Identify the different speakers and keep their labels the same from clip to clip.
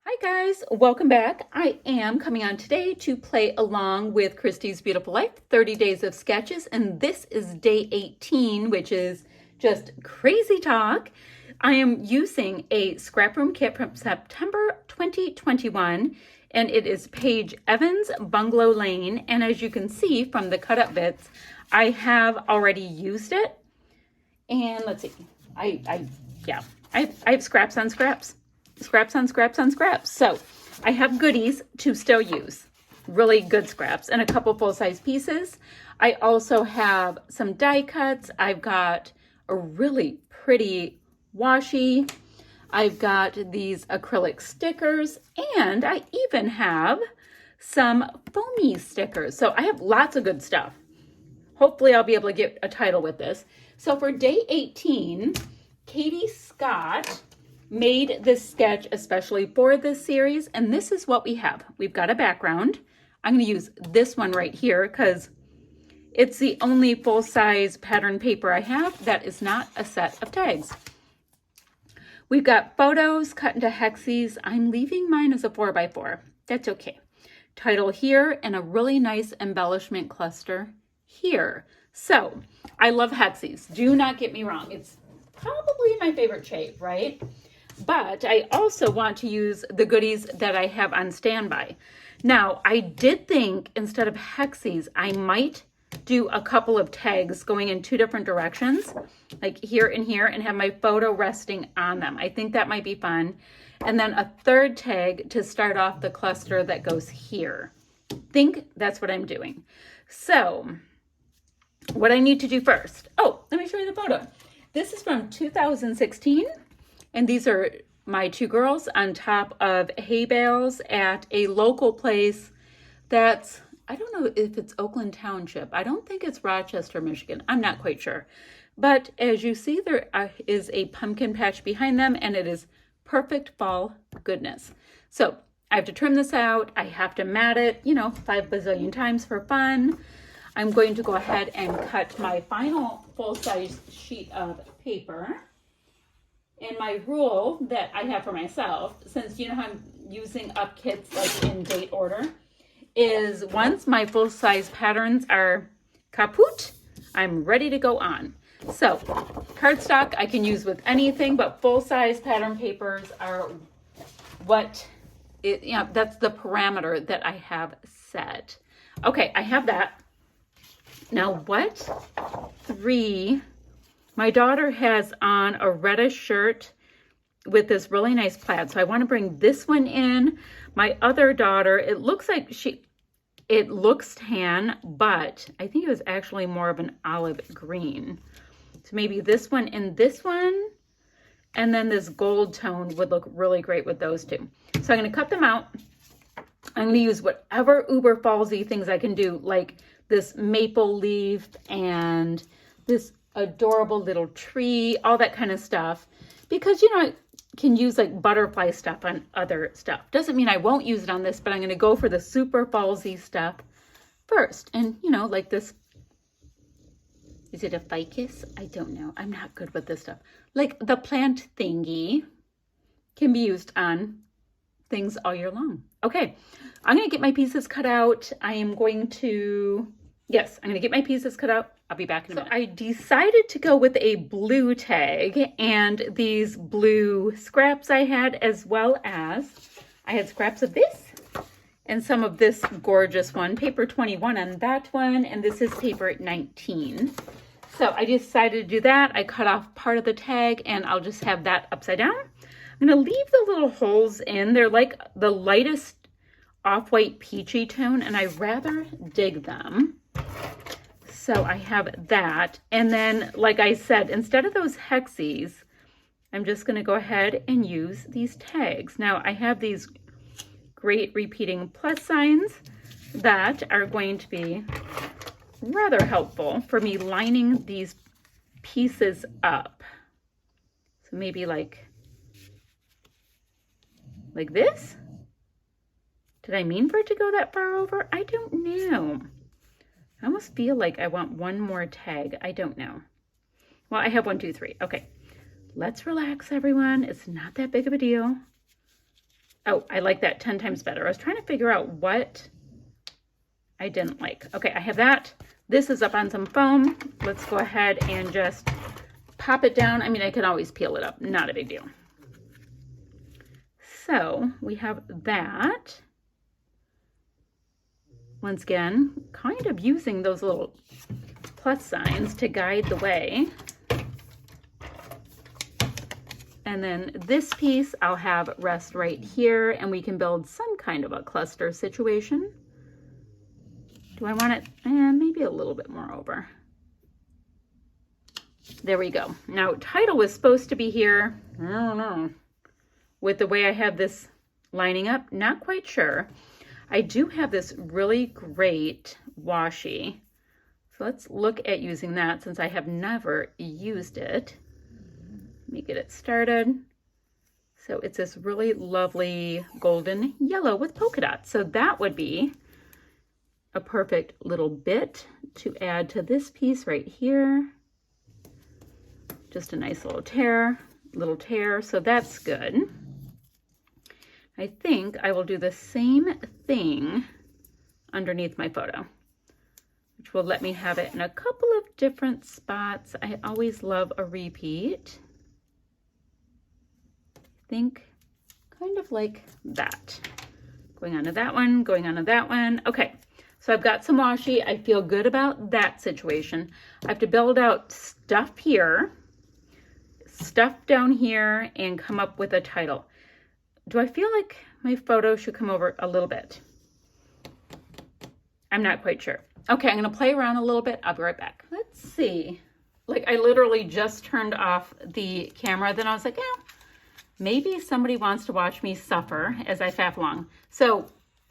Speaker 1: Hi guys, welcome back. I am coming on today to play along with Christy's Beautiful Life, 30 Days of Sketches, and this is day 18, which is just crazy talk. I am using a ScrapRoom kit from September 2021, and it is Paige Evans Bungalow Lane, and as you can see from the cut up bits, I have already used it, and let's see, I have scraps on scraps. Scraps on scraps on scraps. So I have goodies to still use, really good scraps, and a couple full-size pieces. I also have some die cuts. I've got a really pretty washi. I've got these acrylic stickers, and I even have some foamy stickers. So I have lots of good stuff. Hopefully I'll be able to get a title with this. So for day 18, Katie Scott made this sketch especially for this series, and this is what we have. We've got a background. I'm going to use this one right here because it's the only full-size pattern paper I have that is not a set of tags. We've got photos cut into hexes. I'm leaving mine as a 4x4. That's okay. Title here and a really nice embellishment cluster here. So I love hexes. Do not get me wrong. It's probably my favorite shape, right? But I also want to use the goodies that I have on standby. Now, I did think instead of hexes, I might do a couple of tags going in two different directions, like here and here, and have my photo resting on them. I think that might be fun. And then a third tag to start off the cluster that goes here. I think that's what I'm doing. So what I need to do first. Oh, let me show you the photo. This is from 2016. And these are my two girls on top of hay bales at a local place that's, I don't know if it's Oakland Township. I don't think it's Rochester, Michigan. I'm not quite sure. But as you see, there is a pumpkin patch behind them, and it is perfect fall goodness. So I have to trim this out. I have to mat it, 5 bazillion times for fun. I'm going to go ahead and cut my final full-size sheet of paper. And my rule that I have for myself, since you know how I'm using up kits like in date order, is once my full-size patterns are kaput, I'm ready to go on. So cardstock I can use with anything, but full-size pattern papers are what that's the parameter that I have set. Okay, I have that. Now what three? My daughter has on a reddish shirt with this really nice plaid. So I want to bring this one in. My other daughter, it looks tan, but I think it was actually more of an olive green. So maybe this one and this one. And then this gold tone would look really great with those two. So I'm going to cut them out. I'm going to use whatever uber fallsy things I can do, like this maple leaf and this adorable little tree, all that kind of stuff, because I can use like butterfly stuff on other stuff. Doesn't mean I won't use it on this, but I'm going to go for the super fallsy stuff first. And like this, is it a ficus? I don't know. I'm not good with this stuff. Like the plant thingy can be used on things all year long. Okay, I'm going to get my pieces cut out. I'm going to get my pieces cut out. I'll be back in a minute. I decided to go with a blue tag and these blue scraps I had, as well as I had scraps of this and some of this gorgeous one, paper 21 on that one, and this is paper 19. So I decided to do that. I cut off part of the tag and I'll just have that upside down. I'm gonna leave the little holes in. They're like the lightest off-white peachy tone, and I rather dig them. So I have that. And then, like I said, instead of those hexes, I'm just going to go ahead and use these tags. Now, I have these great repeating plus signs that are going to be rather helpful for me lining these pieces up. So maybe like this? Did I mean for it to go that far over? I don't know. I almost feel like I want one more tag. I don't know. Well, I have 1, 2, 3. Okay. Let's relax, everyone. It's not that big of a deal. Oh, I like that 10 times better. I was trying to figure out what I didn't like. Okay, I have that. This is up on some foam. Let's go ahead and just pop it down. I mean, I can always peel it up. Not a big deal. So we have that. Once again, kind of using those little plus signs to guide the way. And then this piece I'll have rest right here, and we can build some kind of a cluster situation. Do I want it? Maybe a little bit more over. There we go. Now, title was supposed to be here. I don't know. With the way I have this lining up, not quite sure. I do have this really great washi. So let's look at using that since I have never used it. Let me get it started. So it's this really lovely golden yellow with polka dots. So that would be a perfect little bit to add to this piece right here. Just a nice little tear, so that's good. I think I will do the same thing underneath my photo, which will let me have it in a couple of different spots. I always love a repeat. I think kind of like that. Going onto that one, going onto that one. Okay, so I've got some washi. I feel good about that situation. I have to build out stuff here, stuff down here, and come up with a title. Do I feel like my photo should come over a little bit? I'm not quite sure. Okay, I'm gonna play around a little bit. I'll be right back. Let's see. Like, I literally just turned off the camera. Then I was like, yeah, maybe somebody wants to watch me suffer as I faff along. So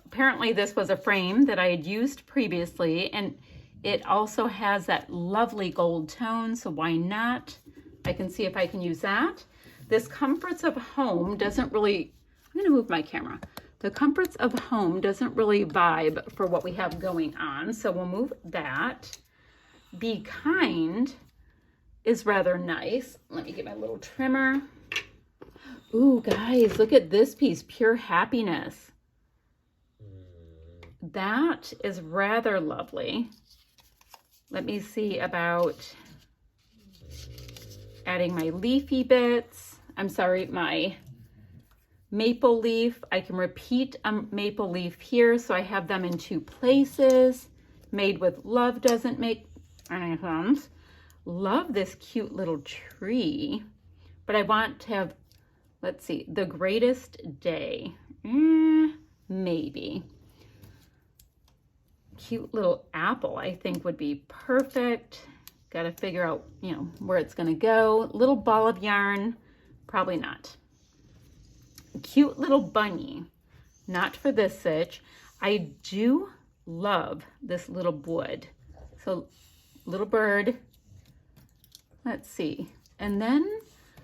Speaker 1: apparently this was a frame that I had used previously, and it also has that lovely gold tone, so why not? I can see if I can use that. This Comforts of Home doesn't really, I'm gonna move my camera. The Comforts of Home doesn't really vibe for what we have going on, so we'll move that. Be Kind is rather nice. Let me get my little trimmer. Ooh, guys, look at this piece, Pure Happiness. That is rather lovely. Let me see about adding my leafy bits. I'm sorry, my maple leaf. I can repeat a maple leaf here, so I have them in two places. Made with Love doesn't make any sense. Love this cute little tree, but I want to have, let's see, The Greatest Day. Maybe. Cute little apple, I think, would be perfect. Got to figure out, you know, where it's going to go. Little ball of yarn, probably not. Cute little bunny, not for this stitch. I do love this little wood. So little bird, let's see. And then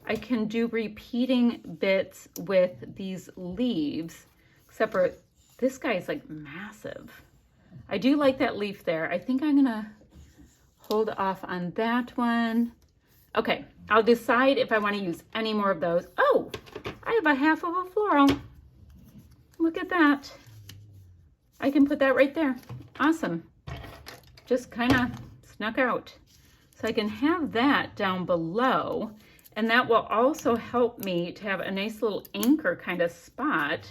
Speaker 1: I can do repeating bits with these leaves, except for this guy's like massive. I do like that leaf there. I think I'm gonna hold off on that one. Okay, I'll decide if I want to use any more of those. Oh, I have a half of a floral. Look at that. I can put that right there. Awesome. Just kind of snuck out. So I can have that down below, and that will also help me to have a nice little anchor kind of spot.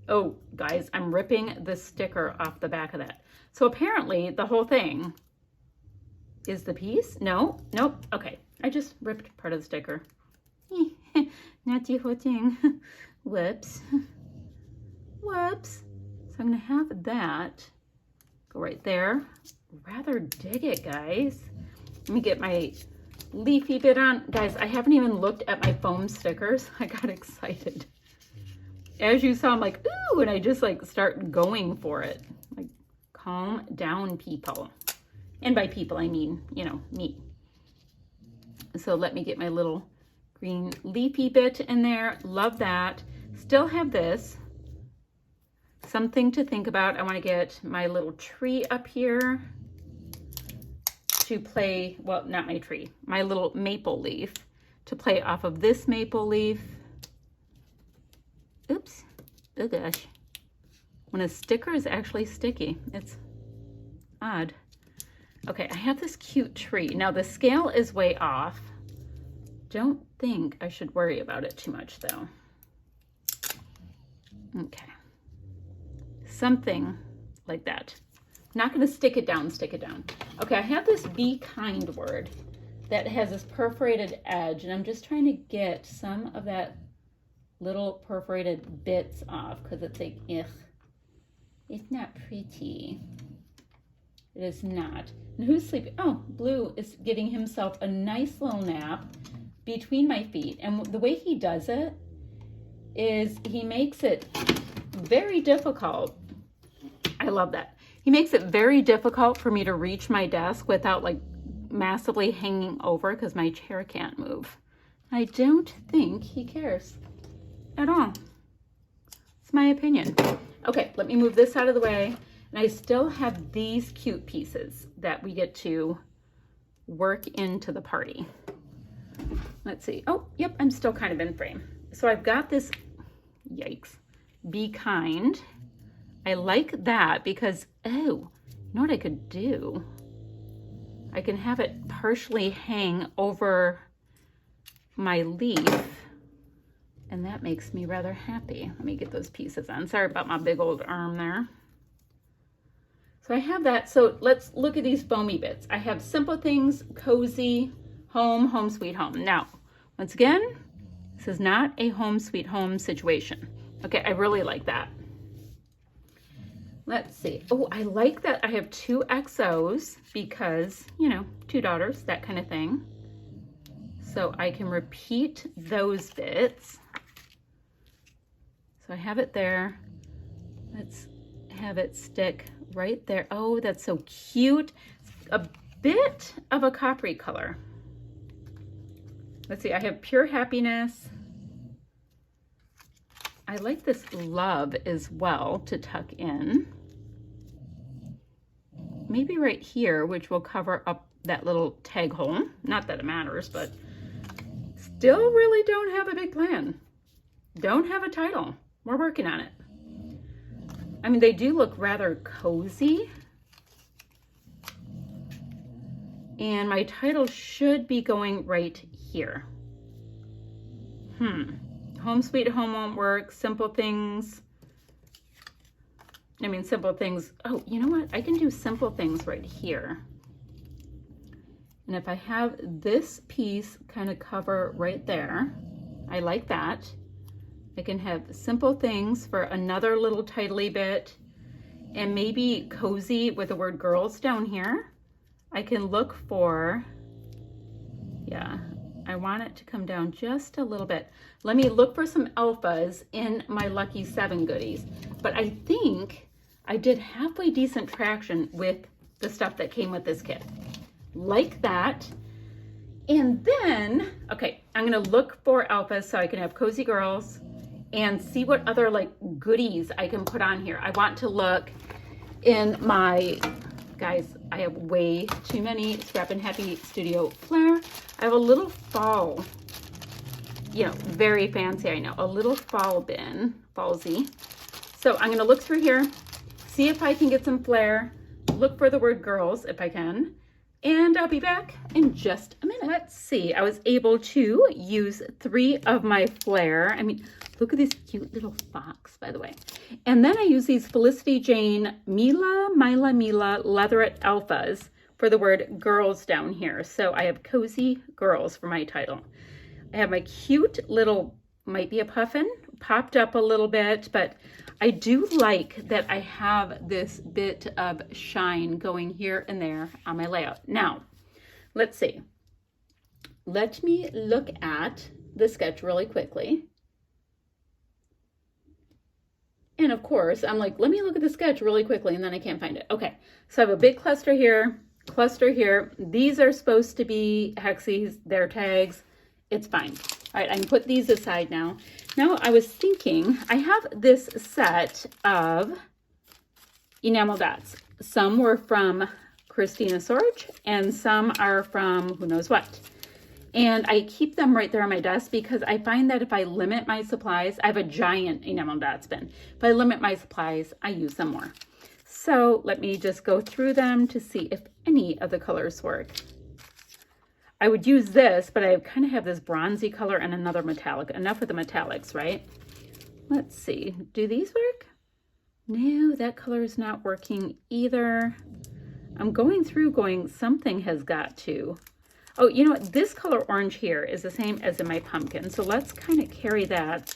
Speaker 1: Oh, guys, I'm ripping the sticker off the back of that. So apparently the whole thing is the piece. No, nope. Okay, I just ripped part of the sticker. Not the whole thing. Whoops. Whoops. So I'm gonna have that go right there. Rather dig it, guys. Let me get my leafy bit on. Guys, I haven't even looked at my foam stickers. I got excited. As you saw, I'm like, ooh, and I just like start going for it. Like, calm down, people. And by people, I mean, you know, me. So let me get my little green leafy bit in there. Love that. Still have this. Something to think about. I want to get my little tree up here to play, well, not my tree, my little maple leaf to play off of this maple leaf. Oops. oh gosh, when a sticker is actually sticky. It's odd. Okay, I have this cute tree. Now the scale is way off. Don't think I should worry about it too much though. Okay, something like that. I'm not gonna stick it down, stick it down. Okay, I have this Be Kind word that has this perforated edge, and I'm just trying to get some of that little perforated bits off because it's like, ugh, it's not pretty. It is not. And who's sleeping? Oh, Blue is giving himself a nice little nap between my feet. And the way he does it is he makes it very difficult. I love that. He makes it very difficult for me to reach my desk without like massively hanging over because my chair can't move. I don't think he cares at all. It's my opinion. Okay, let me move this out of the way. And I still have these cute pieces that we get to work into the party. Let's see. Oh, yep, I'm still kind of in frame. So I've got this, yikes, Be Kind. I like that because, oh, you know what I could do? I can have it partially hang over my leaf, and that makes me rather happy. Let me get those pieces on. Sorry about my big old arm there. So I have that. So let's look at these foamy bits. I have Simple Things, Cozy, Home, Home Sweet Home. Now, once again, this is not a home sweet home situation. Okay, I really like that. Let's see. Oh, I like that I have 2 XOs because, you know, 2 daughters, that kind of thing. So I can repeat those bits. So I have it there. Let's have it stick right there. Oh, that's so cute. A bit of a coppery color. Let's see, I have Pure Happiness. I like this Love as well to tuck in. Maybe right here, which will cover up that little tag hole. Not that it matters, but still really don't have a big plan. Don't have a title. We're working on it. I mean, they do look rather cozy. And my title should be going right here. Home Sweet Home won't work. Simple Things. I mean, Simple Things. Oh, you know what? I can do Simple Things right here. And if I have this piece kind of cover right there, I like that. I can have Simple Things for another little titly bit, and maybe Cozy with the word girls down here. I can look for, yeah, I want it to come down just a little bit. Let me look for some alphas in my Lucky 7 goodies. But I think I did halfway decent traction with the stuff that came with this kit. Like that. And then, okay, I'm gonna look for alphas so I can have Cozy Girls and see what other like goodies I can put on here. I want to look in my, guys, I have way too many Scrap and Happy Studio Flair. I have a little fall, you know, very fancy, I know, a little fall bin, fallsy. So I'm gonna look through here, see if I can get some Flair, look for the word girls if I can, and I'll be back in just a minute. Let's see, I was able to use 3 of my Flair. I mean, look at this cute little fox, by the way. And then I use these Felicity Jane Mila Leatherette Alphas for the word girls down here. So I have Cozy Girls for my title. I have my cute little, might be a puffin, popped up a little bit, but I do like that I have this bit of shine going here and there on my layout. Now, let's see. Let me look at the sketch really quickly. And of course, I'm like, let me look at the sketch really quickly, and then I can't find it. Okay, so I have a big cluster here, cluster here. These are supposed to be hexes, they're tags. It's fine. All right, I can put these aside now. Now I was thinking, I have this set of enamel dots. Some were from Christina Sorge, and some are from who knows what. And I keep them right there on my desk because I find that if I limit my supplies, I have a giant enamel dot bin. If I limit my supplies, I use them more. So let me just go through them to see if any of the colors work. I would use this, but I kind of have this bronzy color and another metallic. Enough with the metallics, right? Let's see. Do these work? No, that color is not working either. I'm going through going, something has got to. Oh, you know what? This color orange here is the same as in my pumpkin. So let's kind of carry that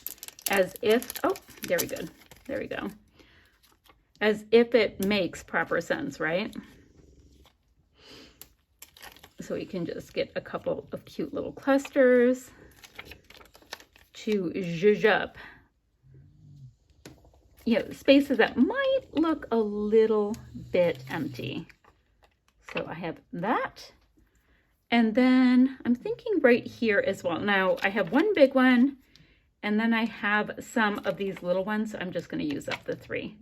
Speaker 1: as if, oh, very good. There we go. As if it makes proper sense, right? So we can just get a couple of cute little clusters to zhuzh up, you know, spaces that might look a little bit empty. So I have that. And then I'm thinking right here as well. Now I have one big one, and then I have some of these little ones. So I'm just going to use up the three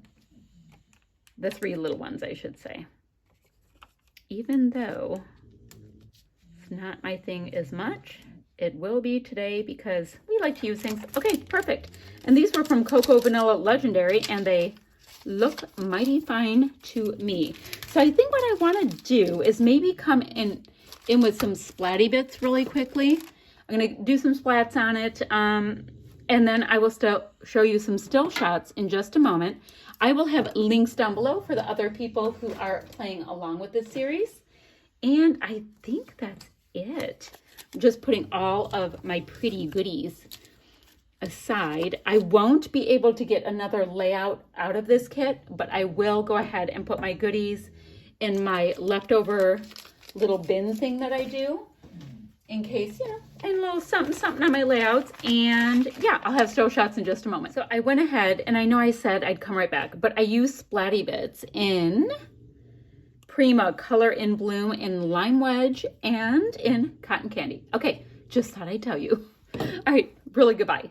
Speaker 1: little ones, I should say. Even though it's not my thing as much, it will be today because we like to use things. Okay, perfect. And these were from Cocoa Vanilla Legendary, and they look mighty fine to me. So I think what I want to do is maybe come in with some splatty bits really quickly. I'm going to do some splats on it, and then I will still show you some still shots in just a moment. I will have links down below for the other people who are playing along with this series. And I think that's it. I'm just putting all of my pretty goodies aside. I won't be able to get another layout out of this kit, but I will go ahead and put my goodies in my leftover little bin thing that I do in case, you know, and a little something on my layouts. And yeah, I'll have still shots in just a moment. So I went ahead, and I know I said I'd come right back, but I used splatty bits in Prima Color in Bloom in Lime Wedge and in Cotton Candy. Okay, just thought I'd tell you. All right, really goodbye.